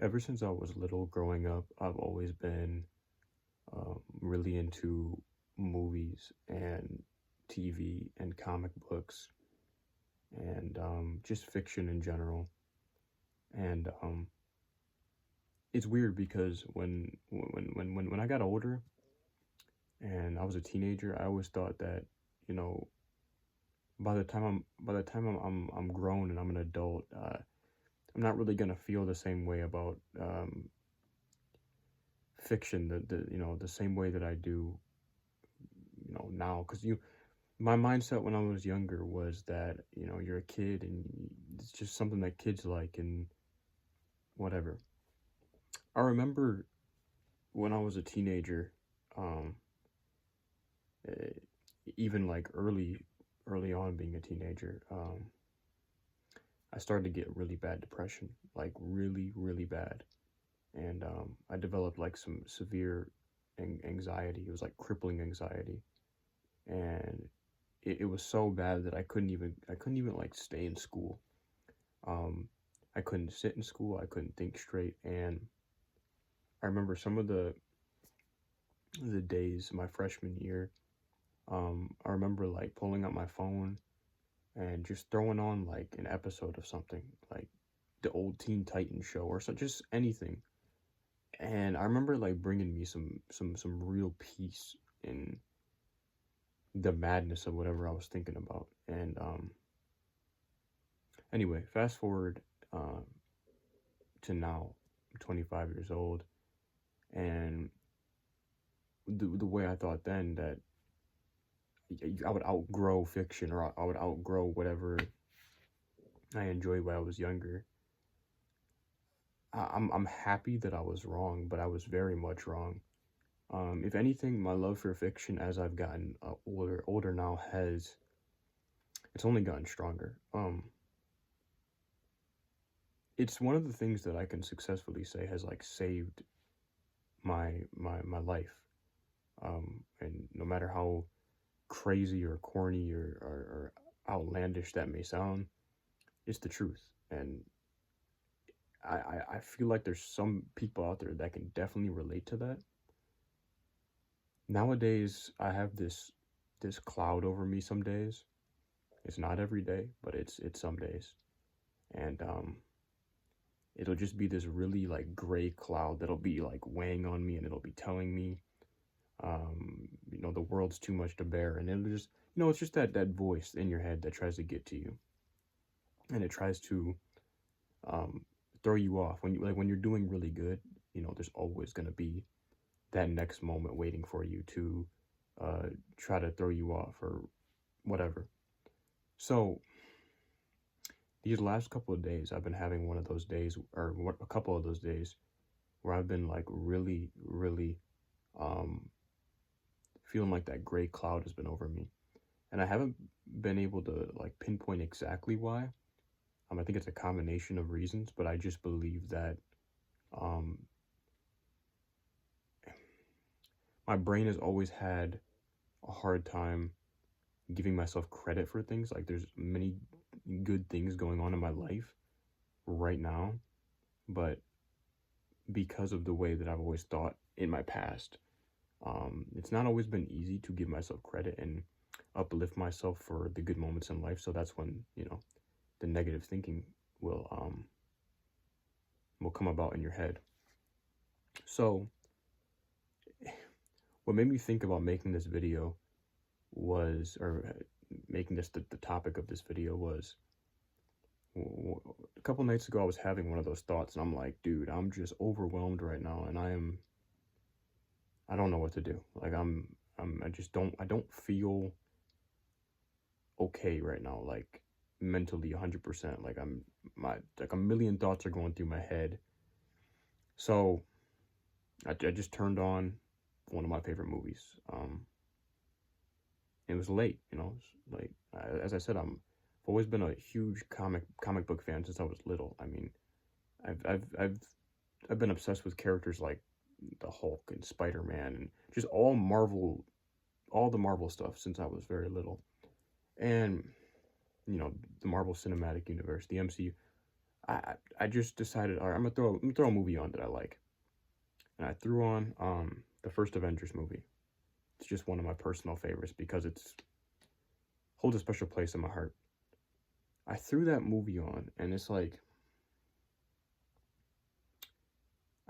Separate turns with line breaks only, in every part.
Ever since I was little growing up, I've always been really into movies and TV and comic books and just fiction in general. And it's weird because when I got older and I was a teenager, I always thought that, you know, by the time I'm grown and I'm an adult, I'm not really gonna feel the same way about fiction, the same way that I do, now. Because my mindset when I was younger was that, you're a kid and it's just something that kids like and whatever. I remember when I was a teenager, um, eh, even like early on being a teenager, I started to get really bad depression, like really, really bad. And I developed like some severe anxiety. It was like crippling anxiety. And it was so bad that I couldn't even like stay in school. Um, I couldn't sit in school. I couldn't think straight. And I remember some of the days my freshman year. I remember like pulling out my phone and just throwing on like an episode of something like the old Teen Titans show or so, just anything. And I remember like bringing me some real peace in the madness of whatever I was thinking about. And anyway, fast forward uh, to now, I'm 25 years old, and the way I thought then that I would outgrow fiction or I would outgrow whatever I enjoyed when I was younger. I'm happy that I was wrong, but I was very much wrong. If anything, my love for fiction as I've gotten older now has it's only gotten stronger. It's one of the things that I can successfully say has like saved my life. And no matter how crazy or corny or outlandish that may sound, it's the truth. And I feel like there's some people out there that can definitely relate to that. Nowadays, I have this cloud over me some days. It's not every day, but it's some days. And it'll just be this really like gray cloud that'll be like weighing on me and it'll be telling me the world's too much to bear. And it'll just it's just that voice in your head that tries to get to you and it tries to um throw you off when you're doing really good. There's always going to be that next moment waiting for you to uh try to throw you off or whatever. So these last couple of days I've been having one of those days or a couple of those days where I've been like really really um feeling like that gray cloud has been over me, and I haven't been able to like pinpoint exactly why. I think it's a combination of reasons, but I just believe that um, my brain has always had a hard time giving myself credit for things. Like there's many good things going on in my life right now, but because of the way that I've always thought in my past, it's not always been easy to give myself credit and uplift myself for the good moments in life. So that's when the negative thinking will um will come about in your head. So what made me think about making this video was, or making this the topic of this video was, a couple nights ago I was having one of those thoughts and I'm like, dude, I'm just overwhelmed right now and I don't know what to do. Like I don't feel okay right now, like mentally 100%. Like like a million thoughts are going through my head. So I just turned on one of my favorite movies. It was late, like as I said, I've always been a huge comic book fan since I was little. I mean, I've I've I've I've been obsessed with characters like the Hulk and Spider-Man and just all the Marvel stuff since I was very little. And the Marvel Cinematic Universe, the MCU. I just decided, all right, I'm gonna throw a movie on that I like, and I threw on the first Avengers movie. It's just one of my personal favorites because it's holds a special place in my heart. I threw that movie on, and it's like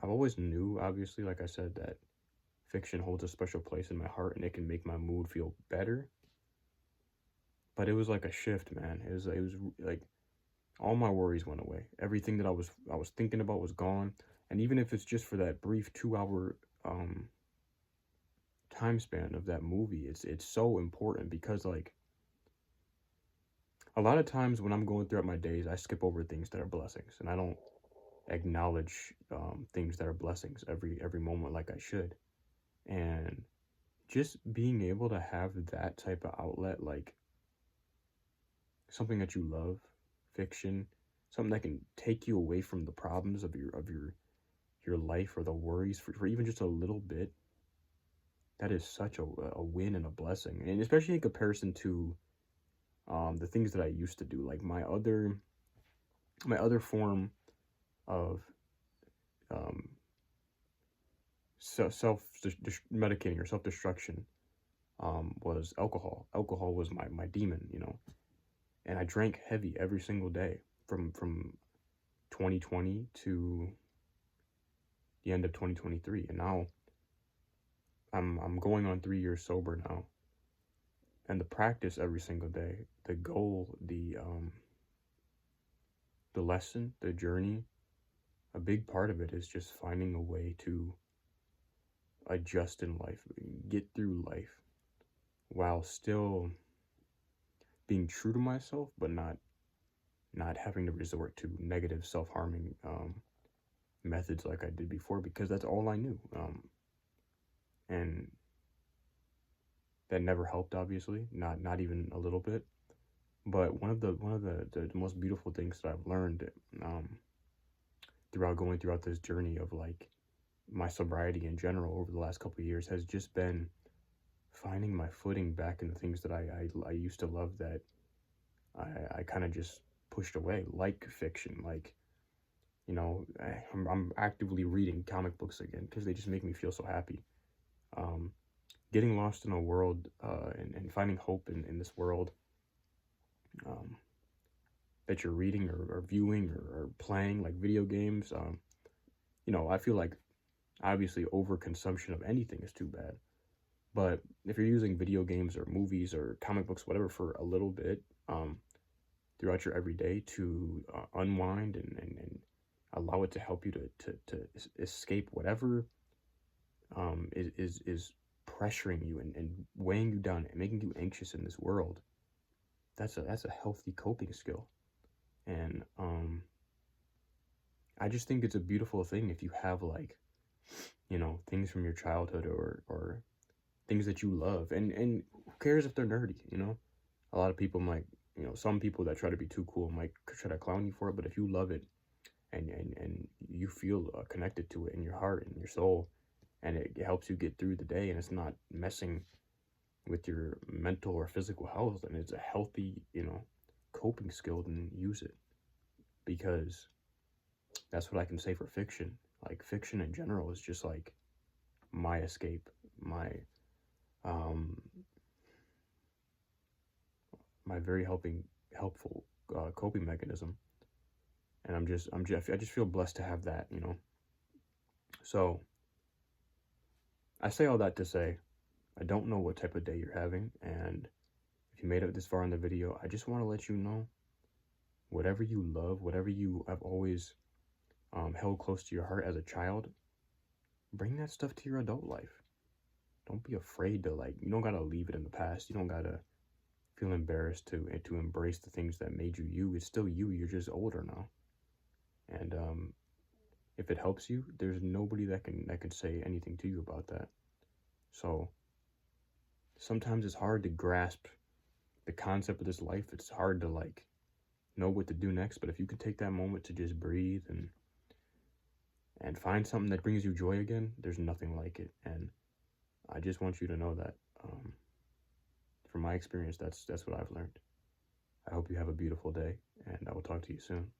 I've always knew, obviously, like I said, that fiction holds a special place in my heart, and it can make my mood feel better. But it was like a shift, man. It was like all my worries went away. Everything that I was thinking about was gone. And even if it's just for that brief 2 hour time span of that movie, it's so important because like a lot of times when I'm going throughout my days, I skip over things that are blessings, and I don't acknowledge things that are blessings every moment like I should. And just being able to have that type of outlet, like something that you love, fiction, something that can take you away from the problems of your life or the worries for even just a little bit, that is such a win and a blessing. And especially in comparison to the things that I used to do, like my other form of um, self medicating or self destruction was alcohol. Alcohol was my demon, and I drank heavy every single day from 2020 to the end of 2023, and now I'm going on 3 years sober now, and the practice every single day, the goal, the lesson, the journey, a big part of it is just finding a way to adjust in life, get through life while still being true to myself, but not having to resort to negative self-harming methods like I did before because that's all I knew. And that never helped, obviously, not even a little bit. But one of the most beautiful things that I've learned throughout this journey of like my sobriety in general over the last couple of years has just been finding my footing back in the things that I used to love that I kind of just pushed away, like fiction, like I'm actively reading comic books again because they just make me feel so happy. Um, Getting lost in a world and finding hope in this world um, that you're reading or viewing or playing, like video games. I feel like obviously overconsumption of anything is too bad. But if you're using video games or movies or comic books, whatever, for a little bit throughout your everyday to unwind and allow it to help you to escape whatever is pressuring you and weighing you down and making you anxious in this world, that's a healthy coping skill. And I just think it's a beautiful thing if you have like things from your childhood or things that you love, and who cares if they're nerdy. A lot of people might, some people that try to be too cool might try to clown you for it, but if you love it and you feel connected to it in your heart and your soul, and it helps you get through the day and it's not messing with your mental or physical health, and it's a healthy coping skill, then use it. Because that's what I can say for fiction. Like fiction in general is just like my escape, um my very helpful coping mechanism. And I just feel blessed to have that. So I say all that to say I don't know what type of day you're having, and if you made it this far in the video, I just want to let you know, whatever you love, whatever you have always held close to your heart as a child, bring that stuff to your adult life. Don't be afraid to, like, you don't gotta leave it in the past. You don't gotta feel embarrassed to embrace the things that made you you. It's still you. You're just older now. And if it helps you, there's nobody that can say anything to you about that. So sometimes it's hard to grasp the concept of this life. It's hard to like know what to do next. But if you can take that moment to just breathe and find something that brings you joy again, there's nothing like it. And I just want you to know that from my experience, that's what I've learned. I hope you have a beautiful day, and I will talk to you soon.